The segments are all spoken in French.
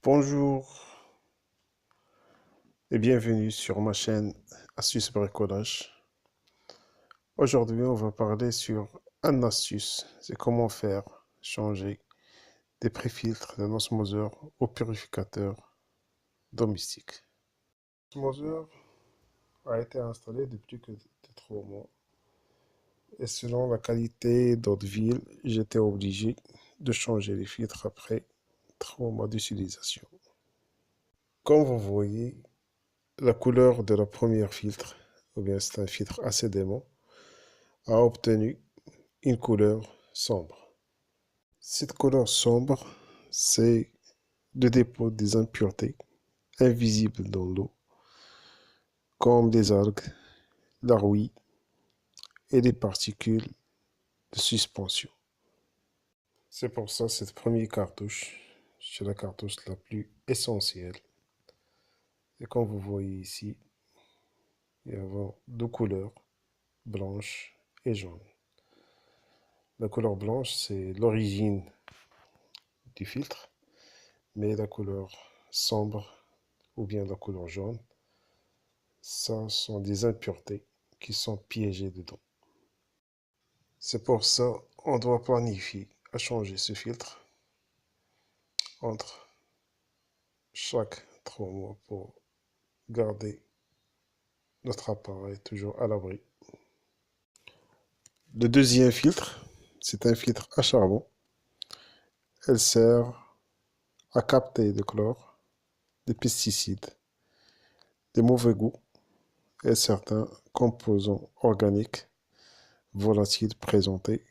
Bonjour et bienvenue sur ma chaîne Astuces Bricolage. Aujourd'hui, on va parler sur une astuce, c'est comment faire changer des pré-filtres d'un osmoseur au purificateur domestique. L'osmoseur a été installé depuis plus de 3 mois et selon la qualité d'eau de ville, j'étais obligé de changer les filtres après 3 mois d'utilisation. Comme vous voyez, la couleur de la première filtre, ou bien c'est un filtre assez dément, a obtenu une couleur sombre. Cette couleur sombre, c'est le dépôt des impuretés invisibles dans l'eau, comme des algues, la rouille et des particules de suspension. C'est pour ça que cette première cartouche, c'est la cartouche la plus essentielle. Et comme vous voyez ici, il y a deux couleurs, blanche et jaune. La couleur blanche, c'est l'origine du filtre, mais la couleur sombre ou bien la couleur jaune, ça sont des impuretés qui sont piégées dedans. C'est pour ça qu'on doit planifier à changer ce filtre entre chaque 3 mois pour garder notre appareil toujours à l'abri. Le deuxième filtre, c'est un filtre à charbon. Elle sert à capter le chlore, des pesticides, des mauvais goûts et certains composants organiques volatiles présentés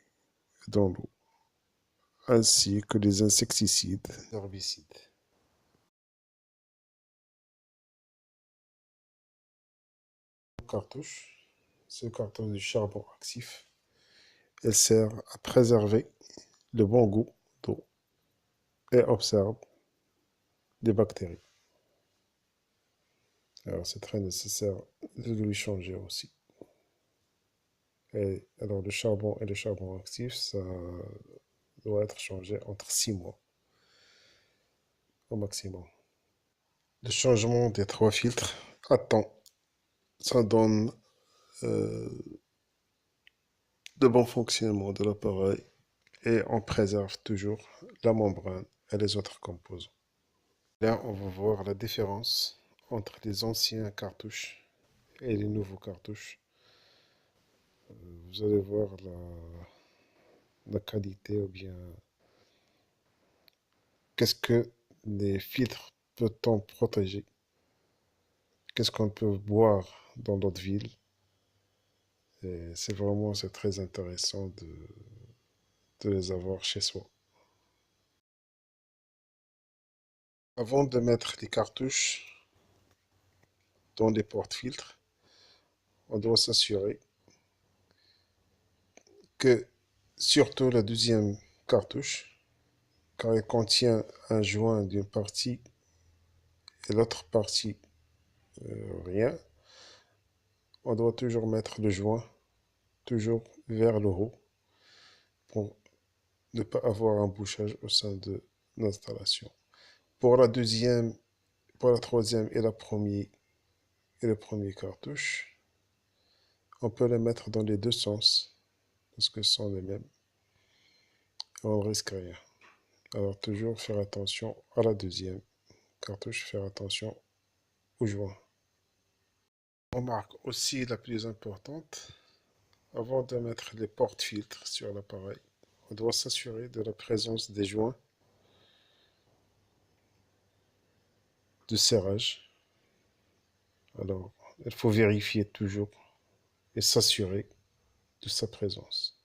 dans l'eau, ainsi que les insecticides, herbicides. Cartouche, ce cartouche de charbon actif, elle sert à préserver le bon goût d'eau et observe des bactéries. Alors c'est très nécessaire de lui changer aussi. Et alors le charbon et le charbon actif, ça doit être changé entre 6 mois au maximum. Le changement des 3 filtres à temps, ça donne de bon fonctionnement de l'appareil et on préserve toujours la membrane et les autres composants. Là, on va voir la différence entre les anciens cartouches et les nouveaux cartouches. Vous allez voir la qualité ou bien qu'est-ce que les filtres peut-on protéger, qu'est-ce qu'on peut boire dans notre ville. Et c'est très intéressant de les avoir chez soi. Avant de mettre les cartouches dans les porte-filtres, on doit s'assurer que, surtout la deuxième cartouche, car elle contient un joint d'une partie et l'autre partie rien, on doit toujours mettre le joint toujours vers le haut pour ne pas avoir un bouchage au sein de l'installation. Pour la deuxième, pour la troisième et le premier cartouche, on peut les mettre dans les deux sens parce que ce sont les mêmes. On ne risque rien. Alors toujours faire attention à la deuxième cartouche, faire attention au joint. Remarque aussi la plus importante, avant de mettre les porte-filtres sur l'appareil, on doit s'assurer de la présence des joints de serrage. Alors, il faut vérifier toujours et s'assurer de sa présence.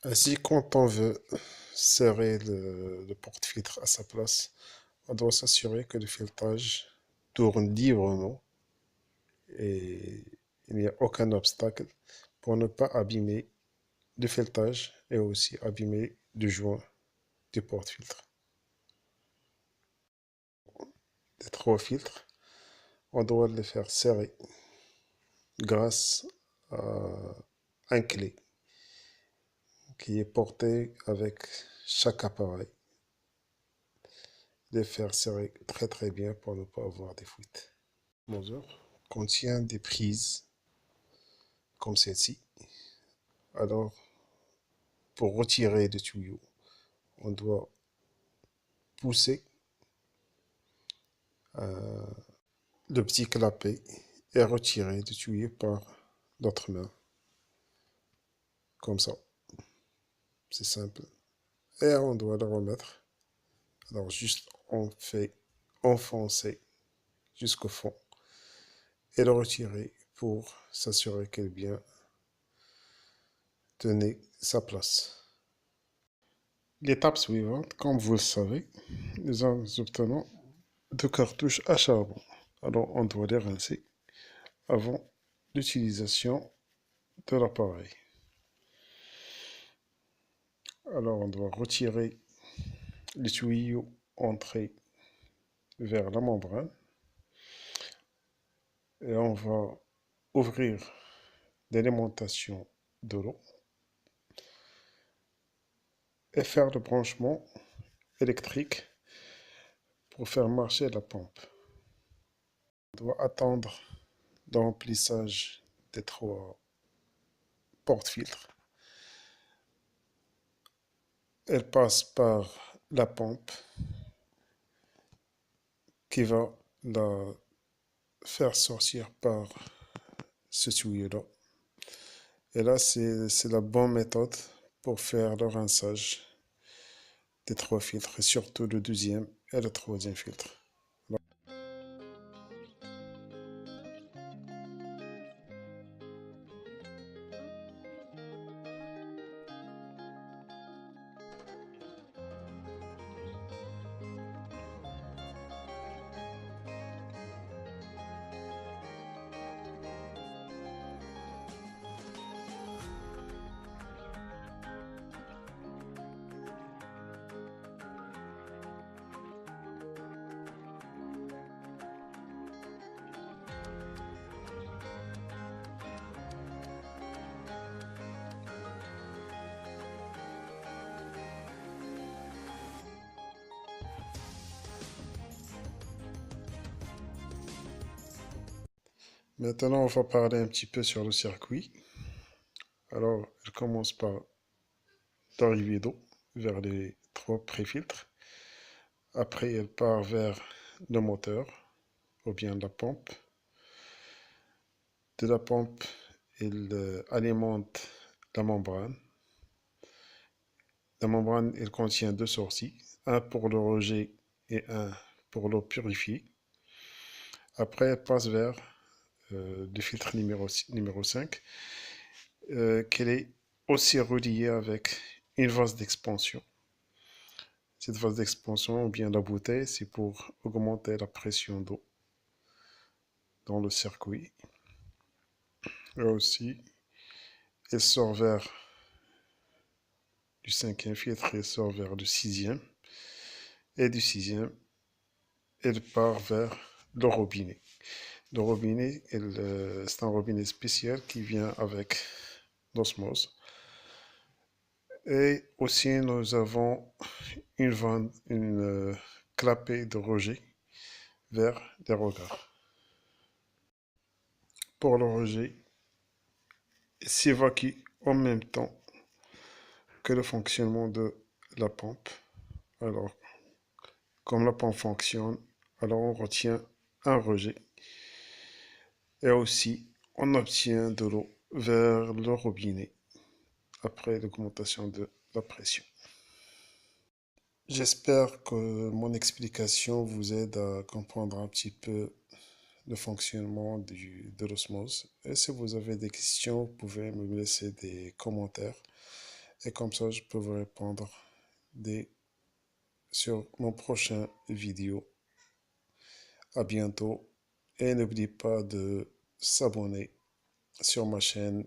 Ainsi, quand on veut serrer le porte-filtre à sa place, on doit s'assurer que le filetage tourne librement et il n'y a aucun obstacle pour ne pas abîmer le filetage et aussi abîmer le joint du porte-filtre. Les 3 filtres, on doit les faire serrer grâce à un clé qui est porté avec chaque appareil. les faire serrer très bien pour ne pas avoir des fuites. L'osmoseur contient des prises comme celle-ci. Alors, pour retirer le tuyau, on doit pousser le petit clapet et retirer le tuyau par l'autre main. Comme ça. C'est simple. Et on doit le remettre. Alors, juste on fait enfoncer jusqu'au fond et le retirer pour s'assurer qu'elle bien tenait sa place. L'étape suivante, comme vous le savez, nous obtenons deux cartouches à charbon. Alors, on doit les rincer avant l'utilisation de l'appareil. Alors, on doit retirer le tuyau entré vers la membrane et on va ouvrir l'alimentation de l'eau et faire le branchement électrique pour faire marcher la pompe. On doit attendre le remplissage des trois porte-filtres. Elle passe par la pompe qui va la faire sortir par ce tuyau-là. Et là, c'est la bonne méthode pour faire le rinçage des trois filtres, et surtout le deuxième et le troisième filtre. Maintenant, on va parler un petit peu sur le circuit. Alors, elle commence par l'arrivée d'eau vers les trois pré-filtres. Après, elle part vers le moteur ou bien la pompe. De la pompe, elle alimente la membrane. La membrane, elle contient deux sorties, un pour le rejet et un pour l'eau purifiée. Après, elle passe vers le filtre numéro 5, qu'elle est aussi reliée avec une vase d'expansion. Cette vase d'expansion, ou bien la bouteille, c'est pour augmenter la pression d'eau dans le circuit. Et aussi, elle sort vers du cinquième filtre, elle sort vers le sixième. Et du sixième, elle part vers le robinet. Le robinet, c'est un robinet spécial qui vient avec l'osmose. Et aussi, nous avons une clapet de rejet vers les regards. Pour le rejet, il s'évacue en même temps que le fonctionnement de la pompe. Alors, comme la pompe fonctionne, alors on retient un rejet. Et aussi, on obtient de l'eau vers le robinet après l'augmentation de la pression. J'espère que mon explication vous aide à comprendre un petit peu le fonctionnement de l'osmose. Et si vous avez des questions, vous pouvez me laisser des commentaires. Et comme ça, je peux vous répondre sur mon prochain vidéo. À bientôt. Et n'oubliez pas de s'abonner sur ma chaîne